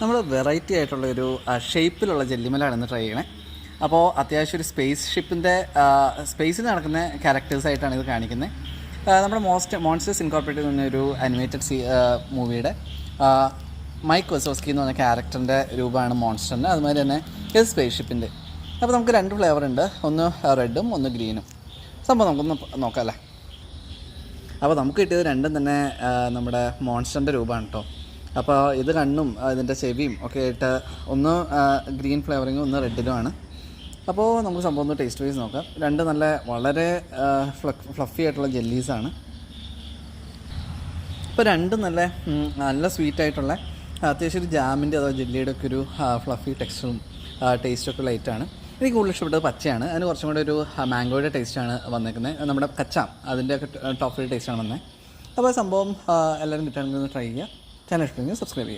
നമ്മൾ വെറൈറ്റി ആയിട്ടുള്ളൊരു ഷേപ്പിലുള്ള ജെല്ലിമലാണ് ഇന്ന് ട്രൈ ചെയ്യണേ. അപ്പോൾ അത്യാവശ്യം ഒരു സ്പേസ് ഷിപ്പിൻ്റെ സ്പേസിൽ നടക്കുന്ന ക്യാരക്ടേഴ്സായിട്ടാണ് ഇത് കാണിക്കുന്നത്. നമ്മുടെ മോൺസ്റ്റേഴ്സ് ഇൻകോർപ്പറേറ്റ് ചെയ്യുന്ന ഒരു അനിമേറ്റഡ് മൂവിയുടെ മൈക്ക് വസോസ്കി എന്ന് പറഞ്ഞ ക്യാരക്ടറിൻ്റെ രൂപമാണ് മോൺസ്റ്ററിൻ്റെ. അതുമാതിരി തന്നെ ഇത് സ്പേസ് ഷിപ്പിൻ്റെ. അപ്പോൾ നമുക്ക് 2 ഫ്ലേവർ ഉണ്ട്, ഒന്ന് റെഡും ഒന്ന് ഗ്രീനും. സംഭവം നമുക്കൊന്ന് നോക്കാം അല്ലേ. അപ്പോൾ നമുക്ക് കിട്ടിയത് രണ്ടും തന്നെ നമ്മുടെ മോൺസ്റ്ററിൻ്റെ രൂപമാണ് കേട്ടോ. അപ്പോൾ ഇത് കണ്ണും ഇതിൻ്റെ ചെവിയും ഒക്കെ ആയിട്ട് ഒന്ന് ഗ്രീൻ ഫ്ലേവറിങ്ങും ഒന്ന് റെഡിലുമാണ്. അപ്പോൾ നമുക്ക് സംഭവം ഒന്ന് ടേസ്റ്റ് വൈസ് നോക്കാം. രണ്ട് വളരെ ഫ്ലഫി ആയിട്ടുള്ള ജെല്ലീസാണ്. ഇപ്പോൾ രണ്ടും നല്ല സ്വീറ്റായിട്ടുള്ള അത്യാവശ്യം ഒരു ജാമിൻ്റെ അഥവാ ജെല്ലിയുടെ ഒക്കെ ഒരു ഫ്ലഫി ടെക്സ്ചറും ടേസ്റ്റൊക്കെ ലൈറ്റാണ്. എനിക്ക് കൂടുതൽ ഇഷ്ടപ്പെട്ടത് പച്ചയാണ്. അതിന് കുറച്ചും കൂടെ ഒരു മാംഗോയുടെ ടേസ്റ്റാണ് വന്നേക്കുന്നത്. നമ്മുടെ കച്ചാം അതിൻ്റെയൊക്കെ ടോപ്പിൽ ടേസ്റ്റാണ് വന്നത്. അപ്പോൾ സംഭവം എല്ലാവരും കിട്ടുകയാണെങ്കിൽ ഒന്ന് ട്രൈ ചെയ്യുക. ചാനൽ ഇഷ്ടമെങ്കിൽ സബ്സ്ക്രൈബ് ചെയ്യുക.